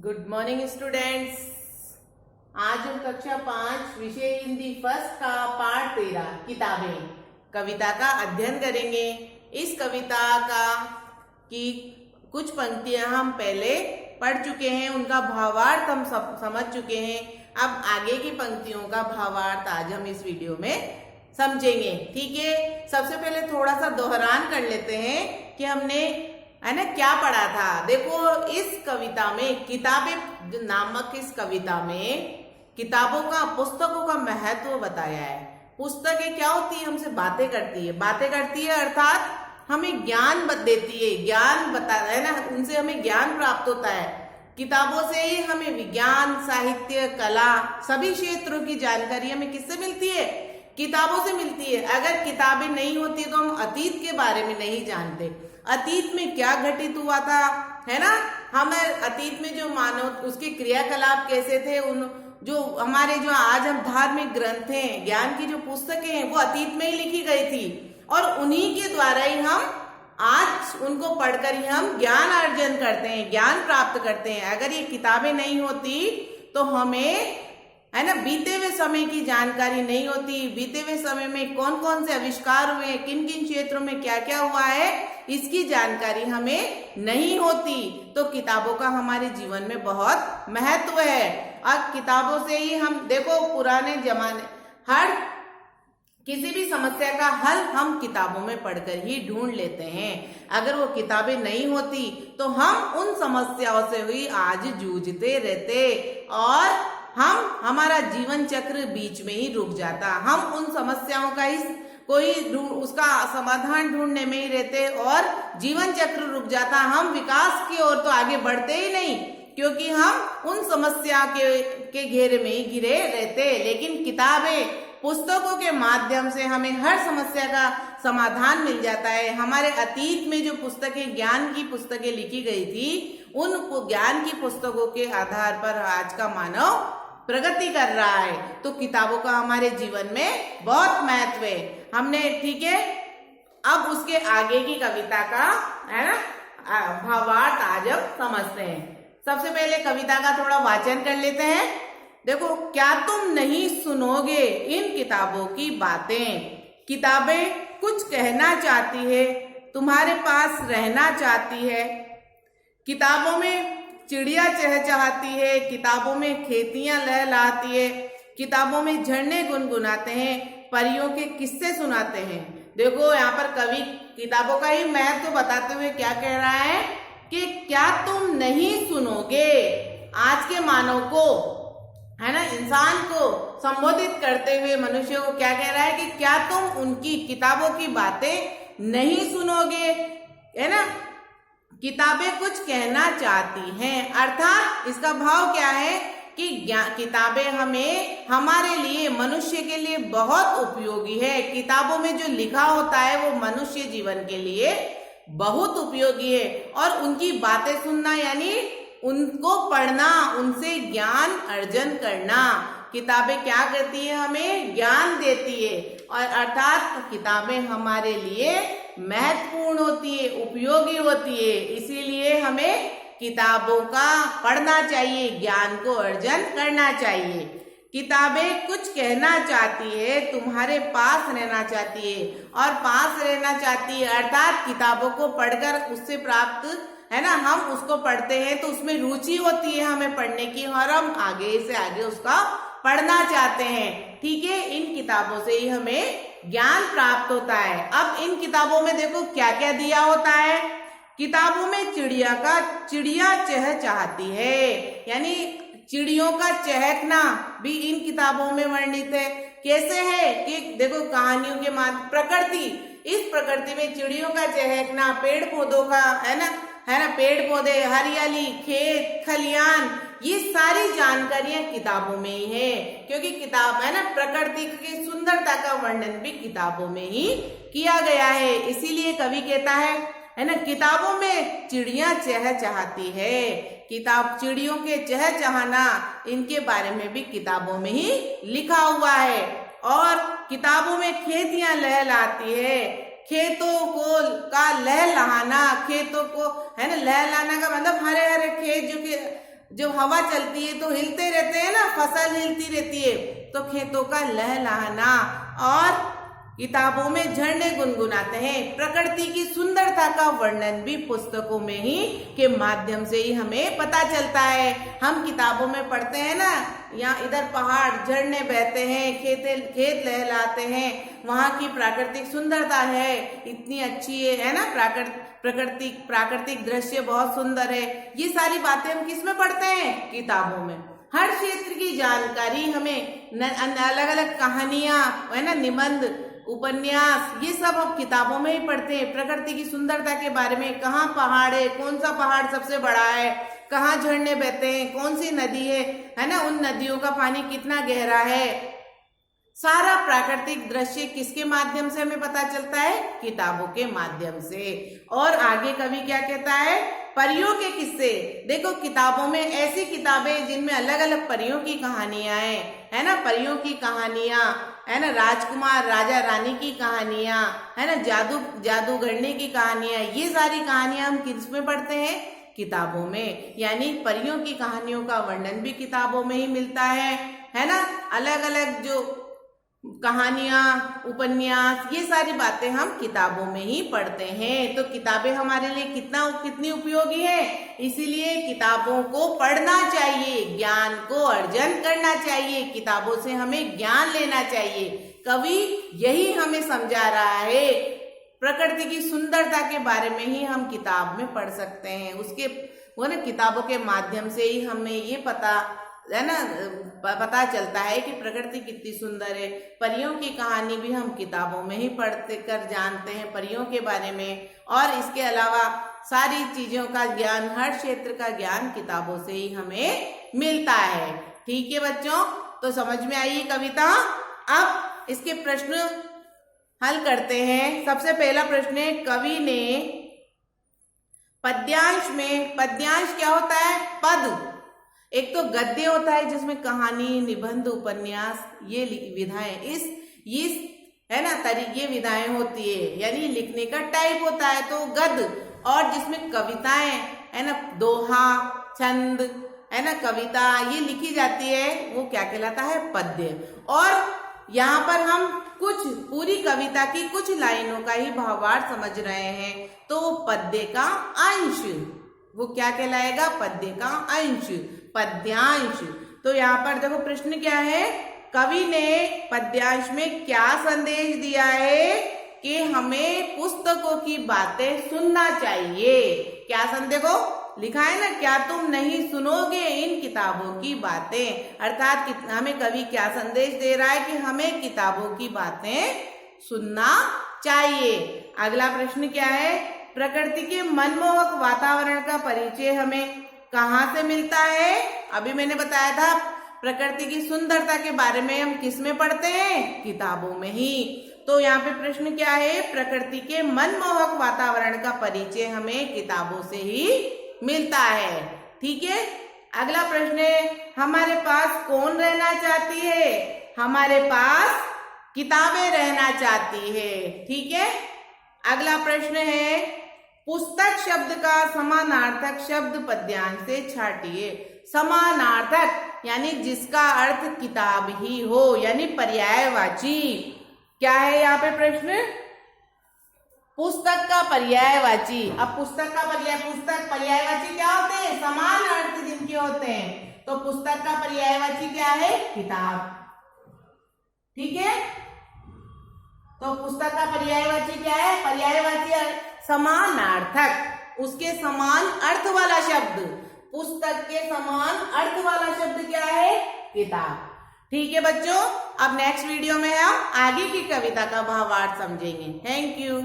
Good morning students. आज हम कक्षा 5 विषय हिंदी फर्स्ट का पाठ 13 किताबें कविता का अध्ययन करेंगे। इस कविता का की कुछ पंक्तियां हम पहले पढ़ चुके हैं, उनका भावार्थ हम समझ चुके हैं। अब आगे की पंक्तियों का भावार्थ आज हम इस वीडियो में समझेंगे। ठीक है, सबसे पहले थोड़ा सा दोहरान कर लेते हैं कि हमने है ना क्या पढ़ा था। देखो, इस कविता में किताबें नामक इस कविता में किताबों का, पुस्तकों का महत्व बताया है। पुस्तकें क्या होती है? हमसे बातें करती है अर्थात हमें ज्ञान देती है, ज्ञान बता है ना, उनसे हमें ज्ञान प्राप्त होता है। किताबों से ही हमें विज्ञान, साहित्य, कला सभी क्षेत्रों की जानकारी हमें किससे मिलती है? किताबों से मिलती है। अगर किताबें नहीं होती तो हम अतीत के बारे में नहीं जानते। अतीत में क्या घटित हुआ था, है ना, हमें अतीत में जो मानव उसके क्रियाकलाप कैसे थे, उन जो हमारे जो आज हम धार्मिक ग्रंथ हैं, ज्ञान की जो पुस्तकें हैं, वो अतीत में ही लिखी गई थी और उन्हीं के द्वारा ही हम आज उनको पढ़कर ही हम ज्ञान अर्जन करते हैं, ज्ञान प्राप्त करते हैं। अगर ये किताबें नहीं होती तो हमें है ना बीते हुए समय की जानकारी नहीं होती। बीते हुए समय में कौन कौन से आविष्कार हुए, किन किन क्षेत्रों में क्या क्या हुआ है, इसकी जानकारी हमें नहीं होती। तो किताबों का हमारे जीवन में बहुत महत्व है। और किताबों से ही हम देखो, पुराने जमाने हर किसी भी समस्या का हल हम किताबों में पढ़कर ही ढूंढ लेते हैं। अगर वो किताबें नहीं होती तो हम उन समस्याओं से ही आज जूझते रहते और हमारा जीवन चक्र बीच में ही रुक जाता। हम उन समस्याओं का उसका समाधान ढूंढने में ही रहते और जीवन चक्र रुक जाता। हम विकास की ओर तो आगे बढ़ते ही नहीं, क्योंकि हम उन समस्या के घेरे में ही घिरे रहते। लेकिन किताबें, पुस्तकों के माध्यम से हमें हर समस्या का समाधान मिल जाता है। हमारे अतीत में जो पुस्तकें, ज्ञान की पुस्तकें लिखी गई थी, उन ज्ञान की पुस्तकों के आधार पर आज का मानव प्रगति कर रहा है। तो किताबों का हमारे जीवन में बहुत महत्व है। हमने ठीक है, अब उसके आगे की कविता का है ना भावार्थ आज हम समझते हैं। सबसे पहले कविता का थोड़ा वाचन कर लेते हैं। देखो, क्या तुम नहीं सुनोगे इन किताबों की बातें? किताबें कुछ कहना चाहती है, तुम्हारे पास रहना चाहती है। किताबों में चिड़िया चहचहाती है, किताबों में खेतियां लहलहाती है, किताबों में झरने गुनगुनाते हैं, परियों के किस्से सुनाते हैं। देखो, यहाँ पर कवि किताबों का ही महत्व बताते हुए क्या कह रहा है कि क्या तुम नहीं सुनोगे। आज के मानव को, है ना, इंसान को संबोधित करते हुए मनुष्य को क्या कह रहा है कि क्या तुम उनकी किताबों की बातें नहीं सुनोगे, है ना। किताबें कुछ कहना चाहती हैं, अर्थात इसका भाव क्या है कि किताबें हमें, हमारे लिए, मनुष्य के लिए बहुत उपयोगी है। किताबों में जो लिखा होता है वो मनुष्य जीवन के लिए बहुत उपयोगी है। और उनकी बातें सुनना यानी उनको पढ़ना, उनसे ज्ञान अर्जन करना। किताबें क्या करती है? हमें ज्ञान देती है और अर्थात किताबें हमारे लिए महत्वपूर्ण होती है, उपयोगी होती है। इसीलिए हमें किताबों का पढ़ना चाहिए, ज्ञान को अर्जन करना चाहिए। किताबें कुछ कहना चाहती है, तुम्हारे पास रहना चाहती है। और पास रहना चाहती है अर्थात किताबों को पढ़कर उससे प्राप्त, है ना, हम उसको पढ़ते हैं तो उसमें रुचि होती है हमें पढ़ने की और हम आगे से आगे उसका पढ़ना चाहते हैं। ठीक है, इन किताबों से ही हमें ज्ञान प्राप्त होता है। अब इन किताबों में देखो क्या क्या दिया होता है। किताबों में चिड़िया चहचहाती है, यानी चिड़ियों का चहकना भी इन किताबों में वर्णित है। कैसे है कि देखो, कहानियों के माध्यम प्रकृति, इस प्रकृति में चिड़ियों का चहकना, पेड़ पौधों का, है ना, पेड़ पौधे, हरियाली, खेत खलियान, ये सारी जानकारियां किताबों में ही है। क्योंकि किताब, है ना, प्रकृति की सुंदरता का वर्णन भी किताबों में ही किया गया है। इसीलिए कवि कहता है ना, किताबों में चिड़िया चहचहाती है। किताब, चिड़ियों के चहचहाना, इनके बारे में भी किताबों में ही लिखा हुआ है। और किताबों में खेतियां लहलहाती है, खेतों को का लहलहाना, खेतों को, है ना, लहलहाना का मतलब हरे हरे खेत जो कि जब हवा चलती है तो हिलते रहते हैं ना, फसल हिलती रहती है, तो खेतों का लहलहाना, और किताबों में झरने गुनगुनाते हैं। प्रकृति की सुंदरता का वर्णन भी पुस्तकों में ही के माध्यम से ही हमें पता चलता है। हम किताबों में पढ़ते हैं ना, यहाँ इधर पहाड़ झरने बहते हैं, खेत लहलाते हैं, वहाँ की प्राकृतिक सुंदरता है इतनी अच्छी है ना, प्राकृतिक दृश्य बहुत सुंदर है। ये सारी बातें हम किस में पढ़ते हैं? किताबों में। हर क्षेत्र की जानकारी हमें अलग अलग कहानियां है ना, निबंध, उपन्यास, ये सब हम किताबों में ही पढ़ते हैं। प्रकृति की सुंदरता के बारे में, कहाँ पहाड़ है, कौन सा पहाड़ सबसे बड़ा है, कहाँ झरने बहते हैं, कौन सी नदी है ना, उन नदियों का पानी कितना गहरा है, सारा प्राकृतिक दृश्य किसके माध्यम से हमें पता चलता है? किताबों के माध्यम से। और आगे कवि क्या कहता है? परियों के किस्से। देखो किताबों में ऐसी किताबें जिनमें अलग अलग परियों की कहानियां हैं, है ना, परियों की कहानियां, है ना, राजकुमार राजा रानी की कहानियां, है ना, जादूगरनी की कहानियां, ये सारी कहानियां हम किस में पढ़ते हैं? किताबों में। यानी परियों की कहानियों का वर्णन भी किताबों में ही मिलता है ना। अलग अलग जो कहानियां, उपन्यास, ये सारी बातें हम किताबों में ही पढ़ते हैं। तो किताबें हमारे लिए कितनी उपयोगी है, इसीलिए किताबों को पढ़ना चाहिए, ज्ञान को अर्जन करना चाहिए, किताबों से हमें ज्ञान लेना चाहिए। कवि यही हमें समझा रहा है। प्रकृति की सुंदरता के बारे में ही हम किताब में पढ़ सकते हैं, उसके वो ना किताबों के माध्यम से ही हमें ये पता है ना, पता चलता है कि प्रकृति कितनी सुंदर है। परियों की कहानी भी हम किताबों में ही पढ़ते कर जानते हैं, परियों के बारे में। और इसके अलावा सारी चीजों का ज्ञान, हर क्षेत्र का ज्ञान किताबों से ही हमें मिलता है। ठीक है बच्चों, तो समझ में आई कविता। अब इसके प्रश्न हल करते हैं। सबसे पहला प्रश्न है, कवि ने पद्यांश में, पद्यांश क्या होता है? पद। एक तो गद्य होता है जिसमें कहानी, निबंध, उपन्यास, ये विधाएं, इस है ना तरीके विधाएं होती है, यानी लिखने का टाइप होता है तो गद्य। और जिसमें कविताएं है ना, दोहा, छंद, है ना, कविता, ये लिखी जाती है, वो क्या कहलाता है? पद्य। और यहाँ पर हम कुछ पूरी कविता की कुछ लाइनों का ही भावार्थ समझ रहे हैं, तो पद्य का अंश, वो क्या कहलाएगा? पद्य का अंश, पद्यांश। तो यहाँ पर देखो प्रश्न क्या है, कवि ने पद्यांश में क्या संदेश दिया है कि हमें पुस्तकों की बातें सुनना चाहिए। क्या संदेश को लिखा है ना, क्या तुम नहीं सुनोगे इन किताबों की बातें, अर्थात हमें कवि क्या संदेश दे रहा है कि हमें किताबों की बातें सुनना चाहिए। अगला प्रश्न क्या है, प्रकृति के मनमोहक वातावरण का परिचय हमें कहाँ से मिलता है? अभी मैंने बताया था प्रकृति की सुंदरता के बारे में हम किस में पढ़ते हैं? किताबों में ही। तो यहाँ पे प्रश्न क्या है, प्रकृति के मनमोहक वातावरण का परिचय हमें किताबों से ही मिलता है। ठीक है, अगला प्रश्न है, हमारे पास कौन रहना चाहती है? हमारे पास किताबें रहना चाहती है। ठीक है, अगला प्रश्न है, पुस्तक शब्द का समानार्थक शब्द पद्यांश से छाटिए। समानार्थक यानी जिसका अर्थ किताब ही हो, यानी पर्यायवाची। क्या है यहाँ पे प्रश्न? पुस्तक का पर्यायवाची। अब पुस्तक का पुस्तक पर्यायवाची क्या होते हैं? समान अर्थ जिनके होते हैं। तो पुस्तक का पर्यायवाची क्या है? किताब। ठीक है, तो पुस्तक का पर्यायवाची क्या है? पर्यायवाची समानार्थक, उसके समान अर्थ वाला शब्द। पुस्तक के समान अर्थ वाला शब्द क्या है? किताब। ठीक है बच्चों, अब नेक्स्ट वीडियो में हम आगे की कविता का भावार्थ समझेंगे। Thank you.